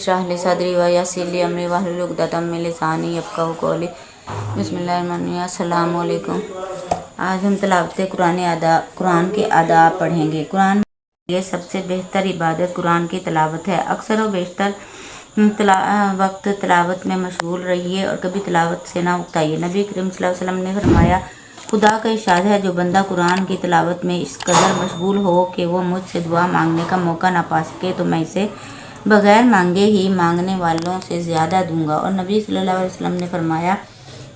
इश्रह ली सदरी व यस्सिर ली अमरी वाहलुल उक़दतम मिन लिसानी यफ़क़हू क़ौली। बिस्मिल्लाहिर्रहमानिर्रहीम। अस्सलामु अलैकुम। आज हम तिलावत कुरान के आदाब पढ़ेंगे। कुरान ये सबसे बेहतर इबादत कुरान की तिलावत है। अक्सर व बेशतर वक्त तिलावत में मशगूल रहिए और कभी तिलावत से ना उकताइए। नबी करीम सल्लल्लाहु अलैहि वसल्लम ने फरमाया, खुदा का इरशाद है, जो बंदा कुरान की तिलावत में इस कदर मशगूल हो कि वो मुझसे दुआ मांगने का मौका ना पा सके तो मैं इसे बगैर मांगे ही मांगने वालों से ज़्यादा दूंगा। और नबी सल्लल्लाहु अलैहि वसल्लम ने फरमाया,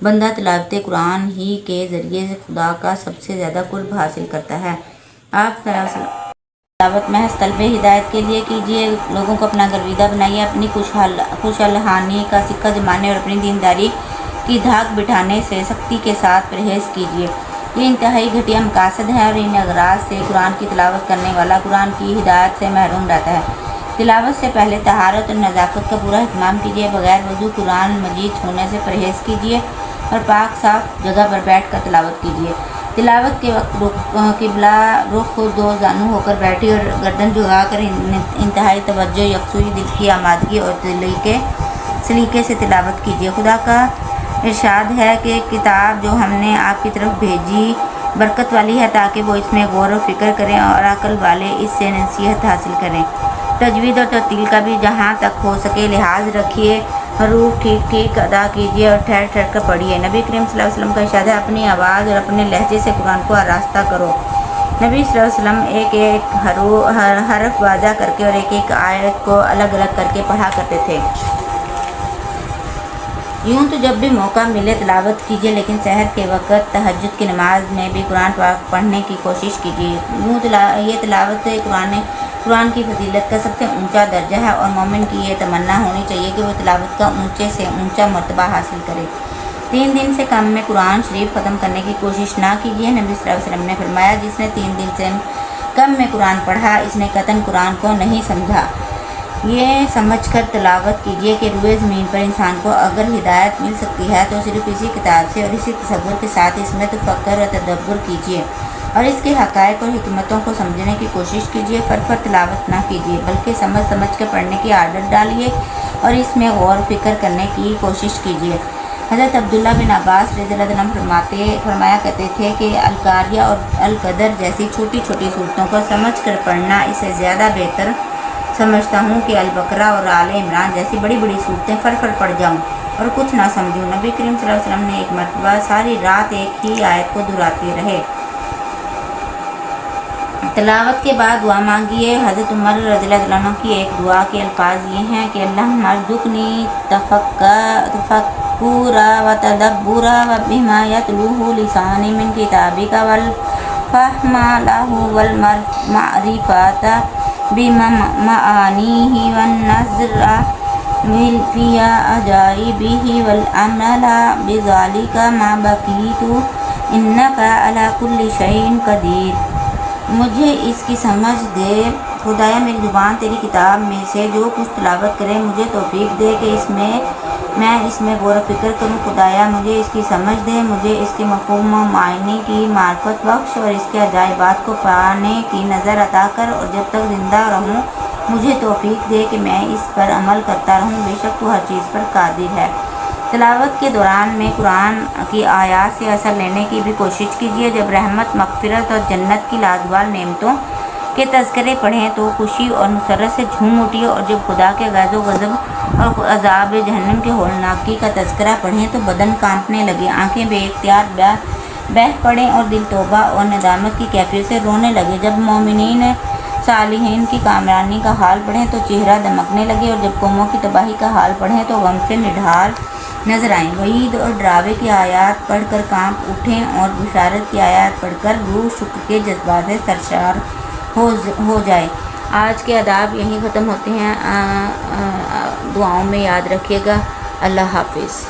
बंदा तिलावत कुरान ही के ज़रिए से खुदा का सबसे ज़्यादा कुर्ब हासिल करता है। आप तिलावत महज तलब हिदायत के लिए कीजिए। लोगों को अपना गर्विदा बनाइए। अपनी खुशहाली का सिक्का जमाने और अपनी दीनदारी की धाक बिठाने से सख्ती के साथ परहेज़ कीजिए। ये इंतहाई घटिया मकासद है और इन अगराज से कुरान की तिलावत करने वाला कुरान की हिदायत से महरूम रहता है। तिलावत से पहले तहारत और नज़ाफ़त का पूरा इत्माम कीजिए। बगैर वज़ू कुरान मजीद छूने से परहेज़ कीजिए और पाक साफ जगह पर बैठ कर तिलावत कीजिए। तिलावत के वक्त किबला रुख दो जानू होकर बैठिए और गर्दन झुकाकर इंतहाई तवज्जो, यकसुई, दिल की आमादगी और सलीके से तिलावत कीजिए। खुदा का इरशाद है कि किताब जो हमने आपकी तरफ भेजी बरकत वाली है, ताकि वो इसमें गौर व फिक्र करें और अक्ल वाले इससे नसीहत हासिल करें। तजवीद और तरतील का भी जहाँ तक हो सके लिहाज रखिए। हरूफ ठीक अदा कीजिए और ठहर ठहर कर पढ़िए। नबी करीम सल्लल्लाहु अलैहि वसल्लम का इरशाद है, अपनी आवाज़ और अपने लहजे से कुरान को आरास्ता करो। नबी सल्लल्लाहु अलैहि वसल्लम एक हरफ वाज़ा करके और एक आयत को अलग अलग करके पढ़ा करते थे। यूँ तो जब भी मौका मिले तिलावत कीजिए, लेकिन सहर के वक़्त तहज्जुद की नमाज में भी कुरान पाक पढ़ने की कोशिश कीजिए। यूँ ये तिलावत कुरान की फजीलत का सबसे ऊंचा दर्जा है और मोमिन की ये तमन्ना होनी चाहिए कि वो तिलावत का ऊंचे से ऊंचा मर्तबा हासिल करे। 3 दिन से कम में कुरान शरीफ ख़त्म करने की कोशिश ना कीजिए। नबी सल्लल्लाहु अलैहि वसल्लम ने फरमाया, जिसने 3 दिन से कम में कुरान पढ़ा, इसने कतन कुरान को नहीं समझा। ये समझकर तिलावत कीजिए कि रूए ज़मीन पर इंसान को अगर हिदायत मिल सकती है तो सिर्फ इसी किताब से और इसी तसव्वुर के साथ इसमें तफक्कुर और तदब्बुर कीजिए और इसके हक़ाइक़ और हिकमतों को समझने की कोशिश कीजिए। फर तिलावत ना कीजिए, बल्कि समझ कर पढ़ने की आदत डालिए और इसमें गौर फिक्र करने की कोशिश कीजिए। हज़रत अब्दुल्लाह बिन अब्बास रज़ियल्लाहु अन्हु फरमाया करते थे कि अल-कारिया और अल-कदर जैसी छोटी छोटी सूरतों को समझ कर पढ़ना इससे ज़्यादा बेहतर समझता हूँ कि अल-बकरा और आले इमरान जैसी बड़ी बड़ी सूरतें फर पढ़ जाऊँ और कुछ ना समझूँ। नबी करीम सल्लल्लाहु अलैहि वसल्लम ने एक मरतबा सारी रात एक ही आयत को दोहराते रहे। तिलावत के बाद दुआ मांगिए। हज़रत उमर रज़ियल्लाहु अन्हु की एक दुआ के अल्फाज ये हैं कि अल्लाहुम्मा अर्ज़ुक़नी तफ़क्कुरा व तदब्बुरा व बिमा यतलूहु लिसानी मिन किताबिका वल फ़हमा लहु वल मारिफ़ता बिमाआनीहि वन नज़रा फिया अजाइबिहि वल अमला बिज़ालिका मा बक़ीतु इन्नका अला कुल्लि शैइन क़दीर। मुझे इसकी समझ दे खुदाया, मेरी ज़ुबान तेरी किताब में से जो कुछ तिलावत करे मुझे तौफीक दे कि मैं इसमें गौर फिक्र करूँ। खुदाया मुझे इसकी समझ दे, मुझे इसके मफ़हूम व मायने की मार्फत बख्श और इसके अजाइबात को पाने की नज़र अता कर और जब तक ज़िंदा रहूँ मुझे तौफीक दे कि मैं इस पर अमल करता रहूँ। बेशक तू हर चीज़ पर कादिर है। तिलावत के दौरान में कुरान की आयात से असर लेने की भी कोशिश कीजिए। जब रहमत, मग़फ़िरत और जन्नत की लाजवाब नेमतों के तज़किरे पढ़ें तो खुशी और मुसर्रत से झूम उठिए और जब खुदा के गज़ब और अज़ाब जहन्नम के होलनाकी का तज़किरा पढ़ें तो बदन कांपने लगे, आँखें बेइख्तियार बह पड़ें और दिल तौबा और नदामत की कैफियत से रोने लगे। जब मोमिनीन सालिहीन की कामरानी का हाल पढ़ें तो चेहरा दमकने लगे और जब कौमों की तबाही का हाल पढ़ें तो गम से निढाल नजर आएँ। वईद और डरावे की आयत पढ़कर कांप उठें और बुशारत की आयत पढ़कर रूह शुक्र के जज्बात से सरशार हो जाए। आज के आदाब यहीं ख़त्म होते हैं। दुआओं में याद रखिएगा। अल्लाह हाफिज़।